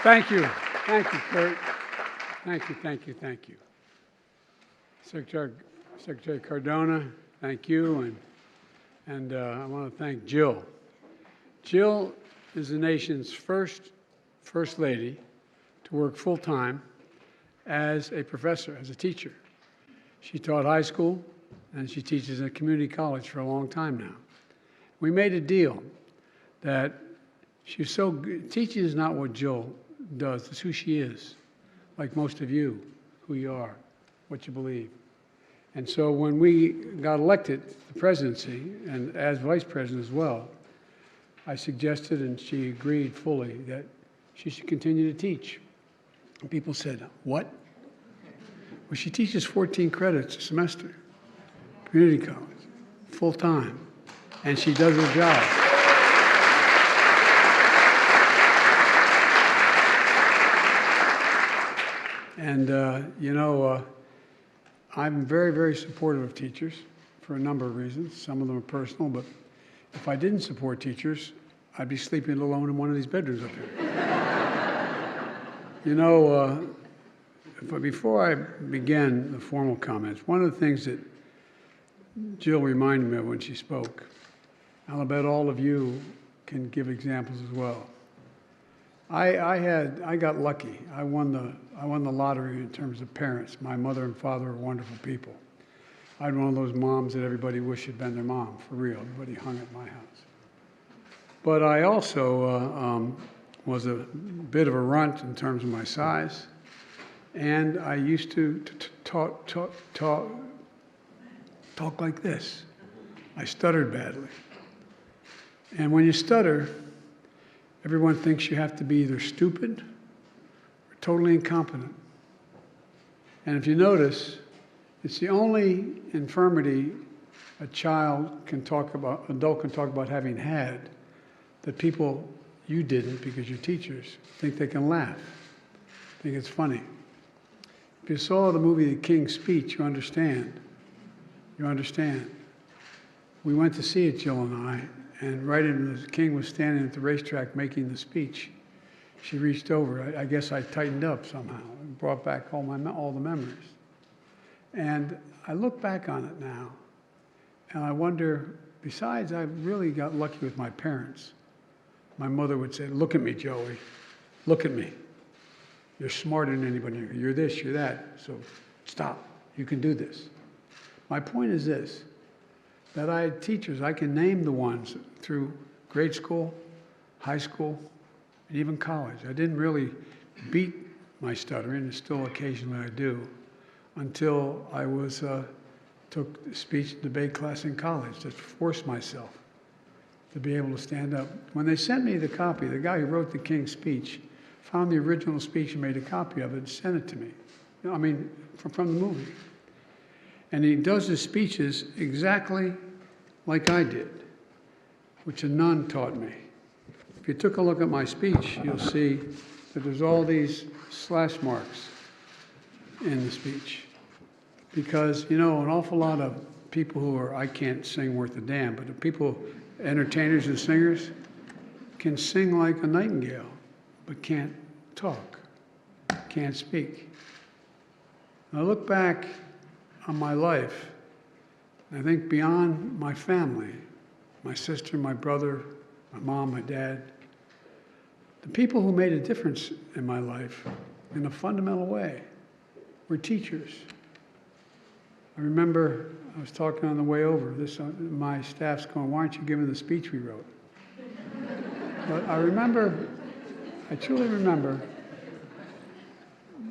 Thank you. Thank you, Kurt. Thank you. Secretary Cardona, thank you. And I want to thank Jill. Jill is the nation's first lady to work full-time as a professor, as a teacher. She taught high school, and she teaches at community college for a long time now. We made a deal that she's so good. Teaching is not what Jill does, it's who she is, like most of you, who you are, what you believe. And so when we got elected to the presidency, and as vice president as well, I suggested, and she agreed fully, that she should continue to teach. And people said, what? Well, she teaches 14 credits a semester, community college, full-time, and she does her job. And, I'm very, very supportive of teachers for a number of reasons. Some of them are personal, but if I didn't support teachers, I'd be sleeping alone in one of these bedrooms up here. But before I begin the formal comments, one of the things that Jill reminded me of when she spoke, and I'll bet all of you can give examples as well. I got lucky. I won the lottery in terms of parents. My mother and father were wonderful people. I had one of those moms that everybody wished had been their mom, for real. Everybody hung at my house. But I also was a bit of a runt in terms of my size, and I used to talk like this. I stuttered badly. And when you stutter, everyone thinks you have to be either stupid or totally incompetent. And if you notice, it's the only infirmity a adult can talk about having had that people, you didn't because you're teachers, think they can laugh, think it's funny. If you saw the movie The King's Speech, you understand. You understand. We went to see it, Jill and I, and right when the king was standing at the racetrack making the speech, she reached over. I guess I tightened up somehow and brought back all the memories. And I look back on it now, and I wonder, besides, I really got lucky with my parents. My mother would say, look at me, Joey. Look at me. You're smarter than anybody. You're this, you're that. So stop. You can do this. My point is this, that I had teachers, I can name the ones through grade school, high school, and even college. I didn't really beat my stuttering, and still occasionally I do, until I took the speech and debate class in college, just forced myself to be able to stand up. When they sent me the copy, the guy who wrote the King's Speech found the original speech and made a copy of it and sent it to me. From the movie. And he does his speeches exactly like I did, which a nun taught me. If you took a look at my speech, you'll see that there's all these slash marks in the speech. Because, an awful lot of people who are, I can't sing worth a damn, but the people, entertainers and singers, can sing like a nightingale, but can't talk, can't speak. And I look back on my life, and I think beyond my family, my sister, my brother, my mom, my dad, the people who made a difference in my life in a fundamental way were teachers. I remember I was talking on the way over, my staff's going, why aren't you giving the speech we wrote? But I truly remember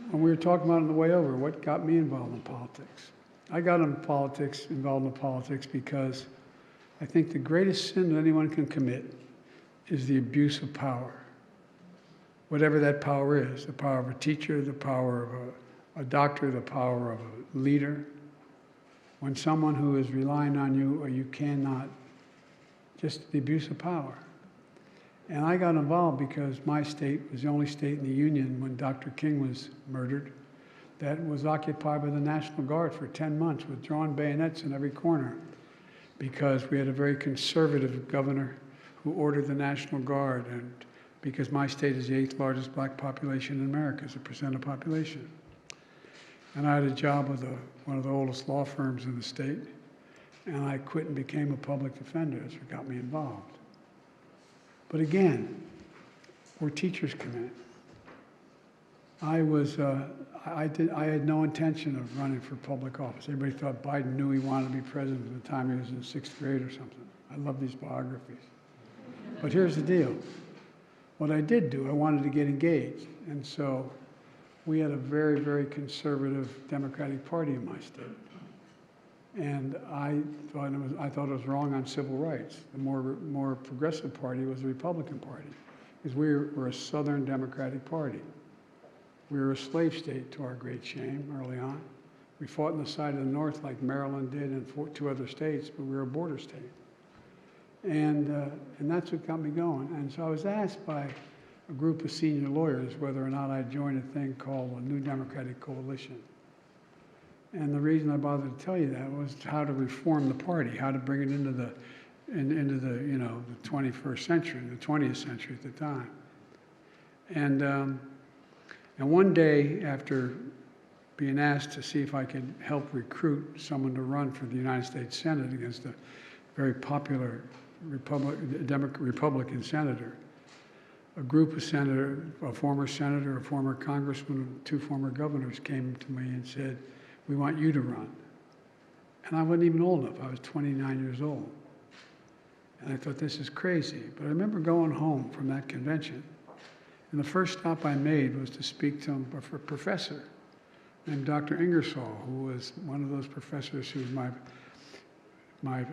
when we were talking about it on the way over, what got me involved in politics. I got involved in politics because I think the greatest sin that anyone can commit is the abuse of power. Whatever that power is, the power of a teacher, the power of a doctor, the power of a leader. When someone who is relying on you or you cannot, just the abuse of power. And I got involved because my state was the only state in the Union when Dr. King was murdered that was occupied by the National Guard for 10 months with drawn bayonets in every corner because we had a very conservative governor who ordered the National Guard and because my state is the 8th largest black population in America as a percent of population. And I had a job with one of the oldest law firms in the state, and I quit and became a public defender. That's what got me involved. But again, where teachers come in, I had no intention of running for public office. Everybody thought Biden knew he wanted to be president at the time he was in 6th grade or something. I love these biographies. But here's the deal. What I did do, I wanted to get engaged. And so we had a very, very conservative Democratic Party in my state. And I thought it was wrong on civil rights. The more progressive party was the Republican Party, because we're a Southern Democratic Party. We were a slave state, to our great shame, early on. We fought on the side of the North like Maryland did and 2 other states, but we were a border state. And that's what got me going. And so I was asked by a group of senior lawyers whether or not I'd join a thing called a New Democratic Coalition. And the reason I bothered to tell you that was how to reform the party, how to bring it into the 21st century, the 20th century at the time. And one day, after being asked to see if I could help recruit someone to run for the United States Senate against a very popular Republican senator, a group of senators, a former senator, a former congressman, 2 former governors came to me and said, "We want you to run." And I wasn't even old enough. I was 29 years old. And I thought, this is crazy. But I remember going home from that convention, and the first stop I made was to speak to a professor named Dr. Ingersoll, who was one of those professors who was my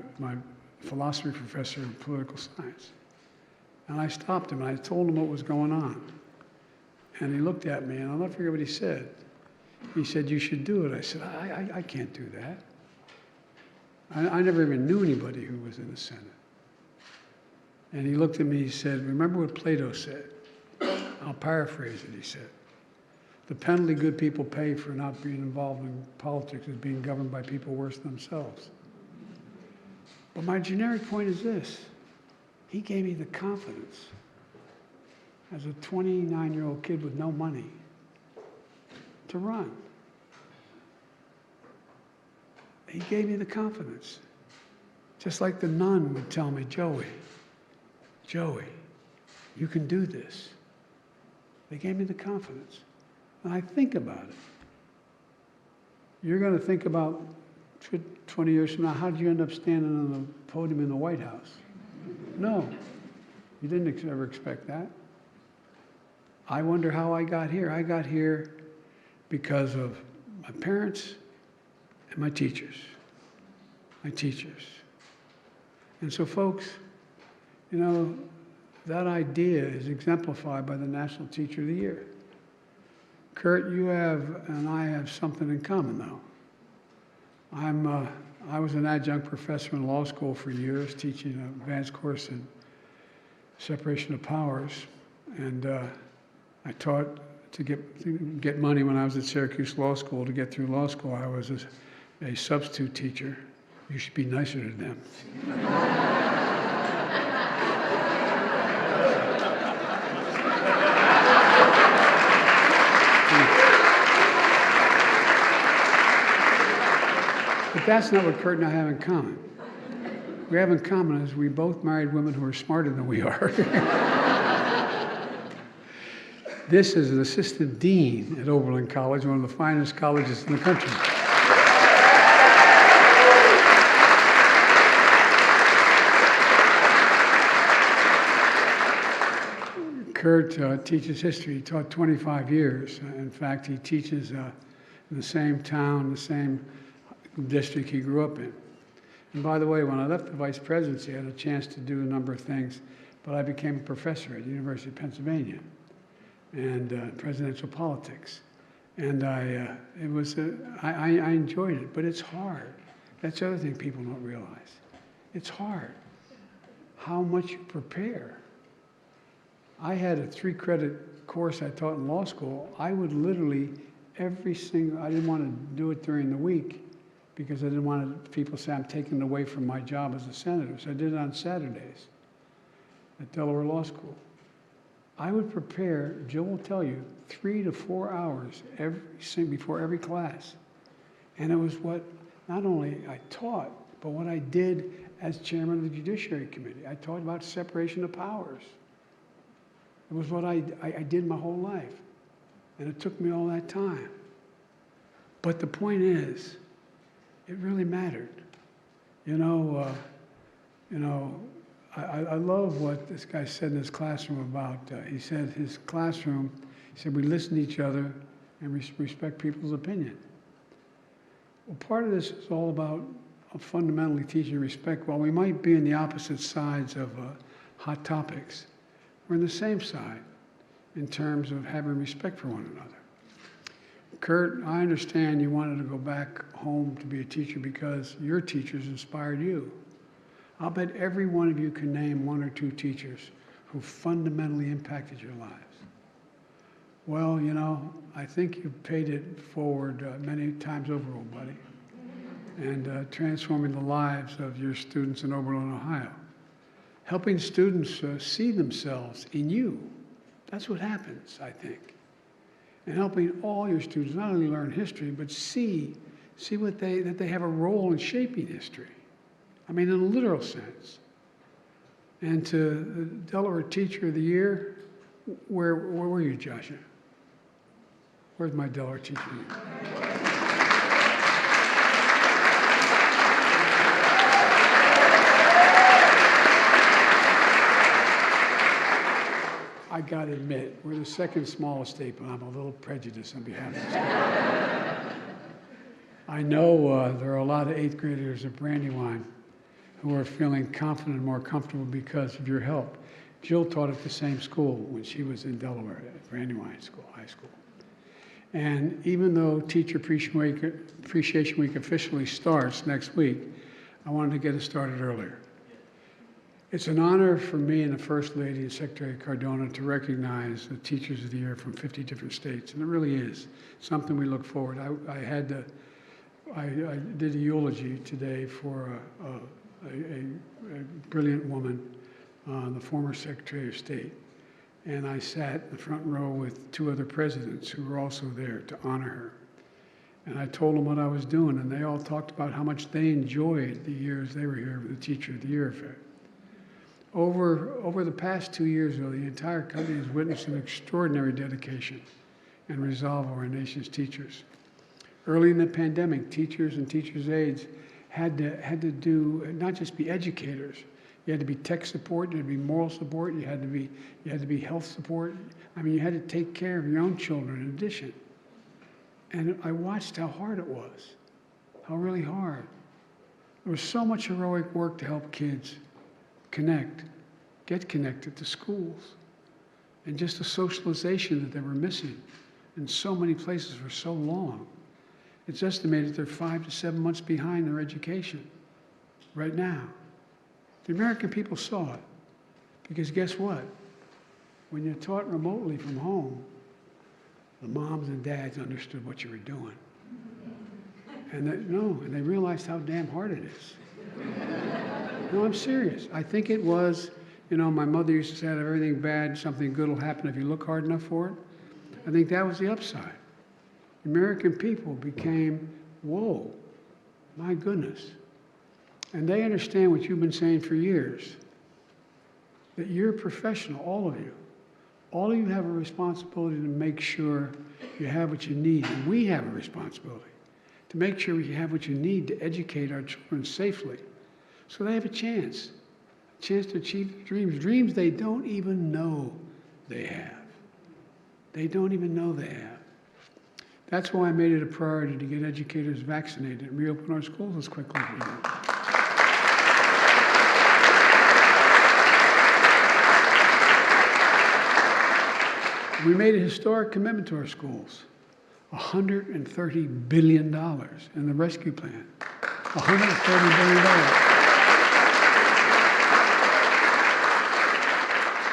philosophy professor in political science. And I stopped him, and I told him what was going on. And he looked at me, and I'll never forget what he said. He said, "You should do it." I said, I can't do that. I never even knew anybody who was in the Senate. And he looked at me, he said, "Remember what Plato said?" I'll paraphrase it, he said. "The penalty good people pay for not being involved in politics is being governed by people worse than themselves." But my generic point is this. He gave me the confidence as a 29-year-old kid with no money to run. He gave me the confidence. Just like the nun would tell me, Joey, you can do this. They gave me the confidence. And I think about it. You're going to think about 20 years from now, how did you end up standing on the podium in the White House? No, you didn't ever expect that. I wonder how I got here. I got here because of my parents and my teachers. And so folks, that idea is exemplified by the National Teacher of the Year. Kurt, you and I have something in common, though. I was an adjunct professor in law school for years, teaching an advanced course in separation of powers, and I taught to get money when I was at Syracuse Law School. To get through law school, I was a substitute teacher. You should be nicer to them. But that's not what Kurt and I have in common. What we have in common is we both married women who are smarter than we are. This is an assistant dean at Oberlin College, one of the finest colleges in the country. Kurt teaches history. He taught 25 years. In fact, he teaches in the same town, the same district he grew up in. And by the way, when I left the vice presidency, I had a chance to do a number of things, but I became a professor at the University of Pennsylvania and presidential politics. And I enjoyed it, but it's hard. That's the other thing people don't realize. It's hard how much you prepare. I had a 3-credit course I taught in law school. I would literally I didn't want to do it during the week because I didn't want people to say I'm taking it away from my job as a senator. So I did it on Saturdays at Delaware Law School. I would prepare, Jill will tell you, 3 to 4 hours before every class. And it was what not only I taught, but what I did as chairman of the Judiciary Committee. I taught about separation of powers. It was what I did my whole life. And it took me all that time. But the point is, it really mattered. I love what this guy said in his classroom about, he said we listen to each other and respect people's opinion. Well, part of this is all about fundamentally teaching respect. While we might be in the opposite sides of hot topics, we're on the same side in terms of having respect for one another. Kurt, I understand you wanted to go back home to be a teacher because your teachers inspired you. I'll bet every one of you can name 1 or 2 teachers who fundamentally impacted your lives. Well, I think you paid it forward many times over, old buddy, and transforming the lives of your students in Oberlin, Ohio. Helping students see themselves in you. That's what happens, I think. And helping all your students not only learn history, but see that they have a role in shaping history. I mean, in a literal sense. And to the Delaware Teacher of the Year, where were you, Joshua? Where's my Delaware Teacher of the Year? I got to admit, we're the second smallest state, but I'm a little prejudiced on behalf of the state. I know there are a lot of 8th graders at Brandywine who are feeling confident and more comfortable because of your help. Jill taught at the same school when she was in Delaware, at Brandywine High School. And even though Teacher Appreciation Week officially starts next week, I wanted to get it started earlier. It's an honor for me and the First Lady and Secretary Cardona to recognize the Teachers of the Year from 50 different states, and it really is something we look forward. I did a eulogy today for a brilliant woman, the former Secretary of State, and I sat in the front row with 2 other presidents who were also there to honor her. And I told them what I was doing, and they all talked about how much they enjoyed the years they were here with the Teacher of the Year affair. Over the past 2 years, though, the entire country has witnessed an extraordinary dedication and resolve of our nation's teachers. Early in the pandemic, teachers and teachers' aides had to do, not just be educators, you had to be tech support, you had to be moral support, you had to be health support. I mean, you had to take care of your own children in addition. And I watched how hard it was, how really hard. There was so much heroic work to help kids get connected to schools, and just the socialization that they were missing in so many places for so long. It's estimated they're 5 to 7 months behind their education right now. The American people saw it, because guess what? When you're taught remotely from home, the moms and dads understood what you were doing. And they realized how damn hard it is. No, I'm serious. I think it was, my mother used to say that everything bad, something good will happen if you look hard enough for it. I think that was the upside. The American people became, whoa, my goodness. And they understand what you've been saying for years, that you're a professional, all of you. All of you have a responsibility to make sure you have what you need. And we have a responsibility to make sure you have what you need to educate our children safely, so they have a chance to achieve dreams they don't even know they have. They don't even know they have. That's why I made it a priority to get educators vaccinated and reopen our schools as quickly as we can. We made a historic commitment to our schools, $130 billion in the rescue plan. $130 billion.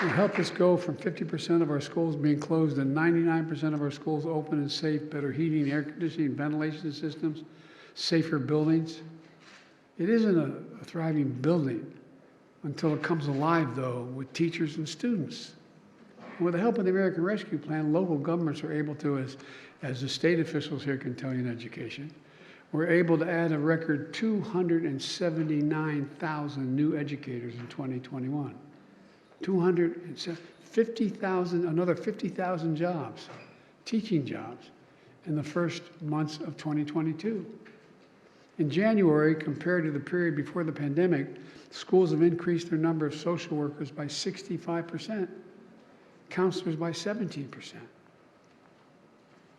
It helped us go from 50% of our schools being closed to 99% of our schools open and safe, better heating, air conditioning, ventilation systems, safer buildings. It isn't a thriving building until it comes alive, though, with teachers and students. And with the help of the American Rescue Plan, local governments are able to, as the state officials here can tell you in education, we're able to add a record 279,000 new educators in 2021. 250,000, another 50,000 jobs, teaching jobs, in the first months of 2022. In January, compared to the period before the pandemic, schools have increased their number of social workers by 65%, counselors by 17%.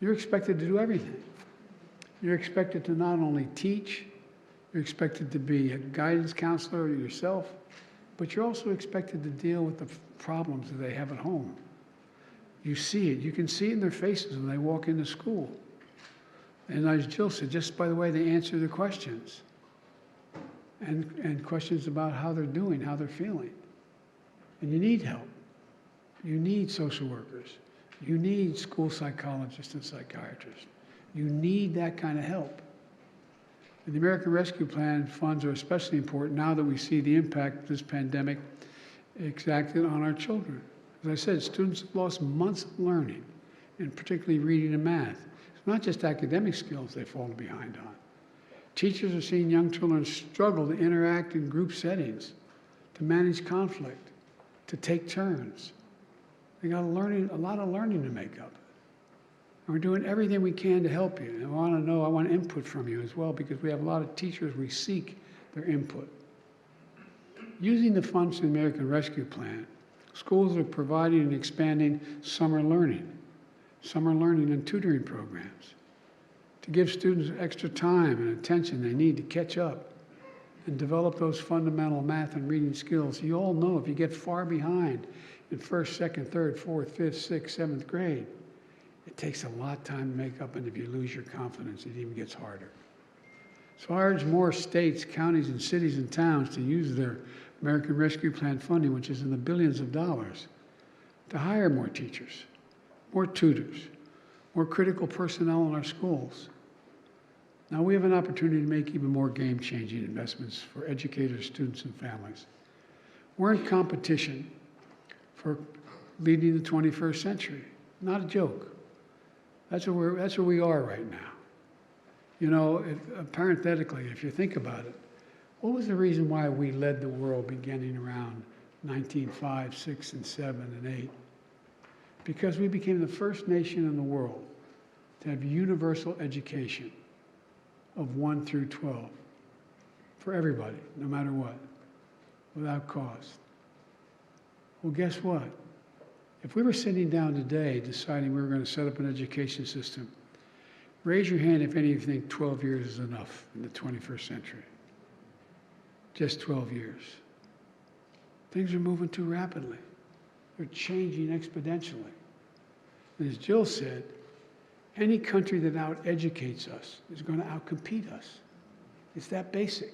You're expected to do everything. You're expected to not only teach, you're expected to be a guidance counselor yourself, but you're also expected to deal with the problems that they have at home. You see it. You can see it in their faces when they walk into school. And as Jill said, just by the way they answer the questions, and questions about how they're doing, how they're feeling. And you need help. You need social workers. You need school psychologists and psychiatrists. You need that kind of help. And the American Rescue Plan funds are especially important now that we see the impact this pandemic exacted on our children. As I said, students have lost months of learning, and particularly reading and math. It's not just academic skills they've fallen behind on. Teachers are seeing young children struggle to interact in group settings, to manage conflict, to take turns. They got a lot of learning to make up. And we're doing everything we can to help you. And I want input from you as well, because we have a lot of teachers, we seek their input. Using the funds from the American Rescue Plan, schools are providing and expanding summer learning and tutoring programs to give students extra time and attention they need to catch up and develop those fundamental math and reading skills. You all know if you get far behind in first, second, third, fourth, fifth, sixth, seventh grade, it takes a lot of time to make up, and if you lose your confidence, it even gets harder. So I urge more states, counties, and cities and towns to use their American Rescue Plan funding, which is in the billions of dollars, to hire more teachers, more tutors, more critical personnel in our schools. Now we have an opportunity to make even more game-changing investments for educators, students, and families. We're in competition for leading the 21st century. Not a joke. That's where we are right now. You know, parenthetically, if you think about it, what was the reason why we led the world beginning around 1905, 6, and 7, and 8? Because we became the first nation in the world to have universal education of 1 through 12 for everybody, no matter what, without cost. Well, guess what? If we were sitting down today deciding we were going to set up an education system, raise your hand if any of you think 12 years is enough in the 21st century. Just 12 years. Things are moving too rapidly. They're changing exponentially. And as Jill said, any country that out-educates us is going to outcompete us. It's that basic.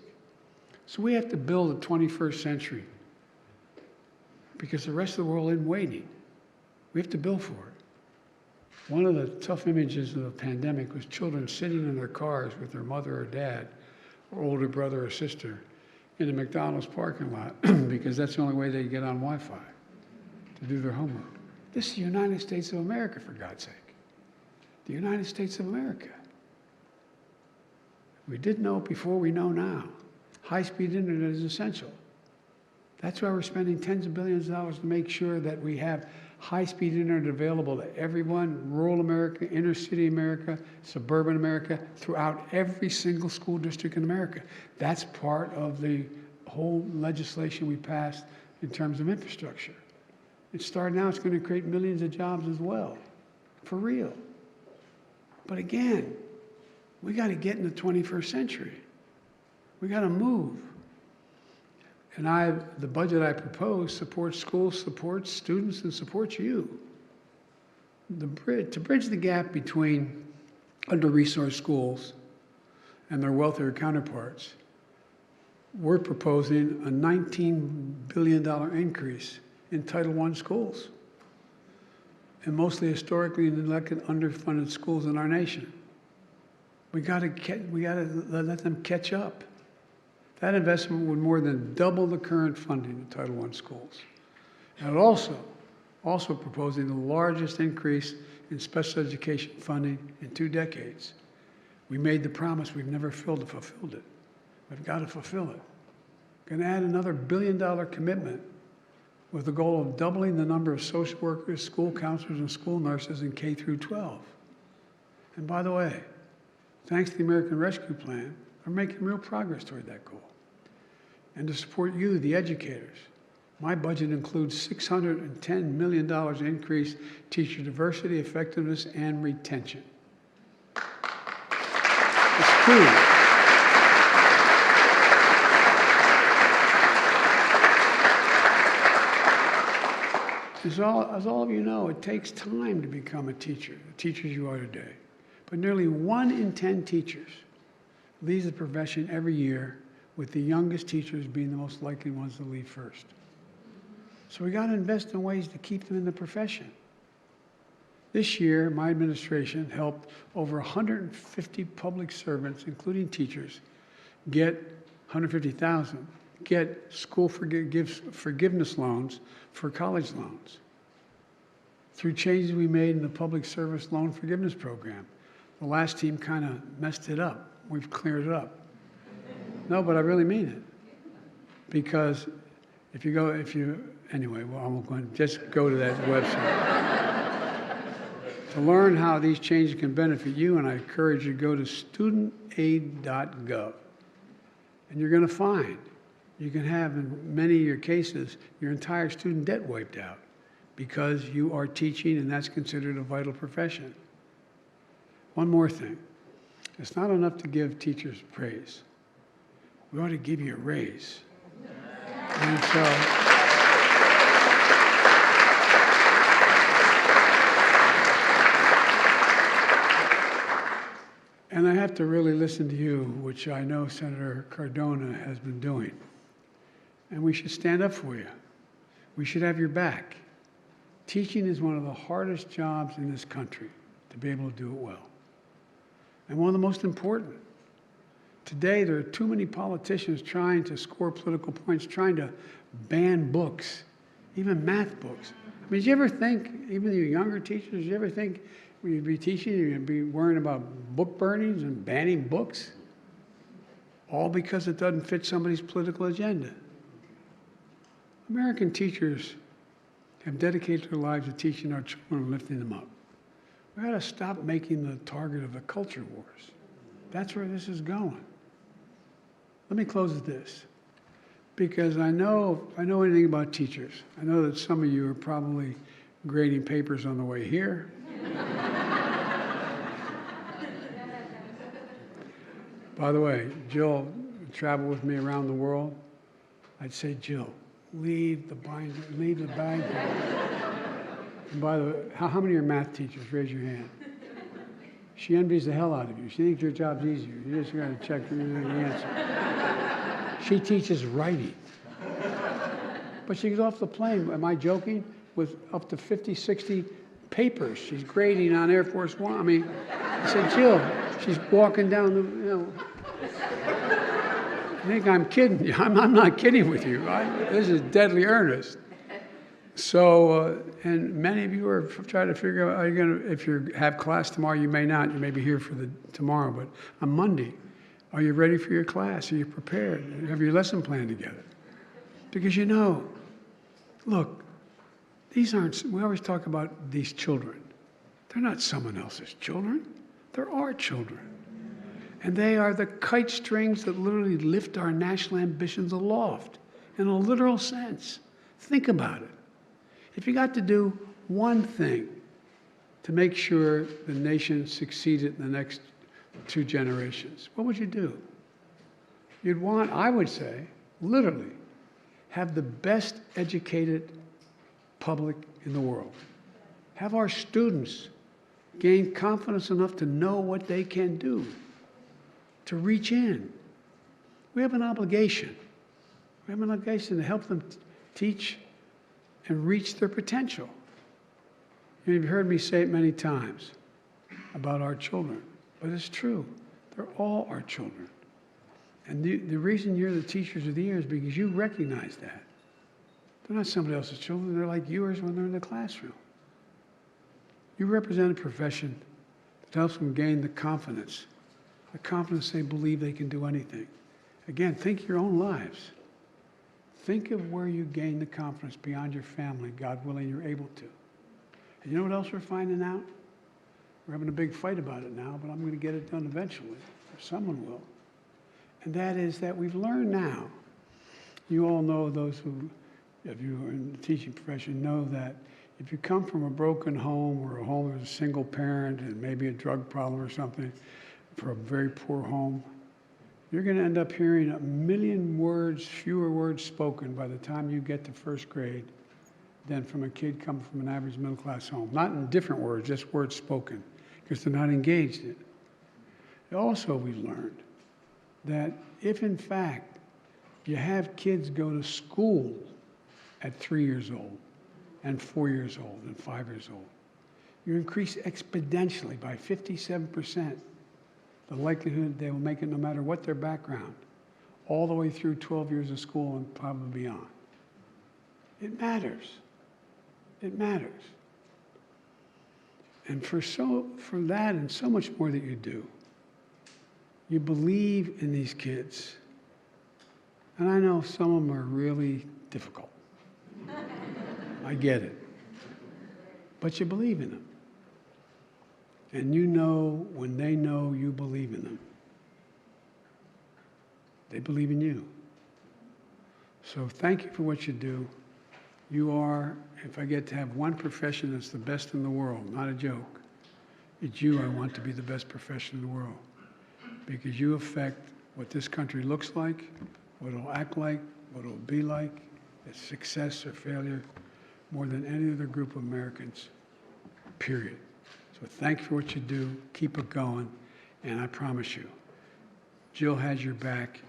So we have to build a 21st century because the rest of the world isn't waiting. We have to build for it. One of the tough images of the pandemic was children sitting in their cars with their mother or dad or older brother or sister in a McDonald's parking lot because that's the only way they get on Wi-Fi to do their homework. This is the United States of America, for God's sake. The United States of America. We didn't know before, we know now. High-speed internet is essential. That's why we're spending tens of billions of dollars to make sure that we have high-speed internet available to everyone, rural America, inner-city America, suburban America, throughout every single school district in America. That's part of the whole legislation we passed in terms of infrastructure. It's starting now, it's going to create millions of jobs as well, for real. But again, we got to get in the 21st century. We got to move. And the budget I propose supports schools, supports students, and supports you. To bridge the gap between under-resourced schools and their wealthier counterparts, we're proposing a $19 billion increase in Title I schools, and mostly historically neglected, underfunded schools in our nation. We got to let them catch up. That investment would more than double the current funding of Title I schools. And it also also proposing the largest increase in special education funding in 2 decades. We made the promise, we've never fulfilled it. We've got to fulfill it. Going to add another $1 billion commitment with the goal of doubling the number of social workers, school counselors, and school nurses in K through 12. And by the way, thanks to the American Rescue Plan, we're making real progress toward that goal. And to support you, the educators, my budget includes $610 million increase teacher diversity, effectiveness, and retention. It's true. As all of you know, it takes time to become a teacher, the teachers you are today. But nearly 1 in 10 teachers leaves the profession every year, with the youngest teachers being the most likely ones to leave first. So we got to invest in ways to keep them in the profession. This year, my administration helped over 150 public servants, including teachers, get 150,000, get school forgiveness loans for college loans through changes we made in the public service loan forgiveness program. The last team kind of messed it up. We've cleared it up. No, but I really mean it. Because anyway, well, I'm going to just go to that website. To learn how these changes can benefit you, and I encourage you to go to studentaid.gov. And you're going to find you can have, in many of your cases, your entire student debt wiped out because you are teaching, and that's considered a vital profession. One more thing. It's not enough to give teachers praise. We ought to give you a raise. And so, and I have to really listen to you, which I know Senator Cardona has been doing. And we should stand up for you. We should have your back. Teaching is one of the hardest jobs in this country to be able to do it well. And one of the most important. Today, there are too many politicians trying to score political points, trying to ban books, even math books. I mean, did you ever think, even you younger teachers, did you ever think when you'd be teaching, you'd be worrying about book burnings and banning books? All because it doesn't fit somebody's political agenda. American teachers have dedicated their lives to teaching our children and lifting them up. We've got to stop making the target of the culture wars. That's where this is going. Let me close with this, because I know anything about teachers. I know that some of you are probably grading papers on the way here. By the way, Jill traveled with me around the world. I'd say, Jill, leave the binder, leave the bag. And by the way, how many are math teachers? Raise your hand. She envies the hell out of you. She thinks your job's easier. You just got to check the answer. She teaches writing. But she gets off the plane, am I joking, with up to 50, 60 papers. She's grading on Air Force One. I mean, I said, Jill, she's walking down the, I think I'm kidding you. I'm not kidding with you. This is deadly earnest. So, and many of you are trying to figure out, are you going to, if you have class tomorrow, you may not, you may be here for tomorrow, but on Monday, are you ready for your class? Are you prepared? Have your lesson plan together? Because look, these aren't, we always talk about these children. They're not someone else's children. They're our children. And they are the kite strings that literally lift our national ambitions aloft, in a literal sense. Think about it. If you got to do one thing to make sure the nation succeeded in the next 2 generations, what would you do? You'd want, I would say, literally, have the best educated public in the world. Have our students gain confidence enough to know what they can do, to reach in. We have an obligation. We have an obligation to help them teach and reach their potential. You've heard me say it many times about our children, but it's true. They're all our children. And the reason you're the teachers of the year is because you recognize that. They're not somebody else's children. They're like yours when they're in the classroom. You represent a profession that helps them gain the confidence they believe they can do anything. Again, think your own lives. Think of where you gain the confidence beyond your family. God willing, you're able to. And you know what else we're finding out? We're having a big fight about it now, but I'm going to get it done eventually, or someone will. And that is that we've learned now, you all know, those who, if you are in the teaching profession, know that if you come from a broken home or a home with a single parent and maybe a drug problem or something, for a very poor home, you're going to end up hearing 1,000,000 words, fewer words spoken by the time you get to first grade than from a kid coming from an average middle-class home. Not in different words, just words spoken, because they're not engaged in it. Also, we've learned that if, in fact, you have kids go to school at 3 years old and 4 years old and 5 years old, you increase exponentially by 57% the likelihood they will make it no matter what their background, all the way through 12 years of school and probably beyond. It matters. It matters. And for that and so much more that you do, you believe in these kids. And I know some of them are really difficult. I get it. But you believe in them. And you know when they know you believe in them. They believe in you. So thank you for what you do. You are, if I get to have one profession that's the best in the world, not a joke, it's you I want to be the best profession in the world. Because you affect what this country looks like, what it'll act like, what it'll be like, its success or failure, more than any other group of Americans, period. So thank you for what you do. Keep it going. And I promise you, Jill has your back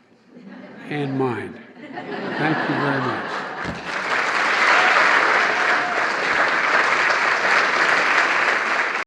and mine. Thank you very much.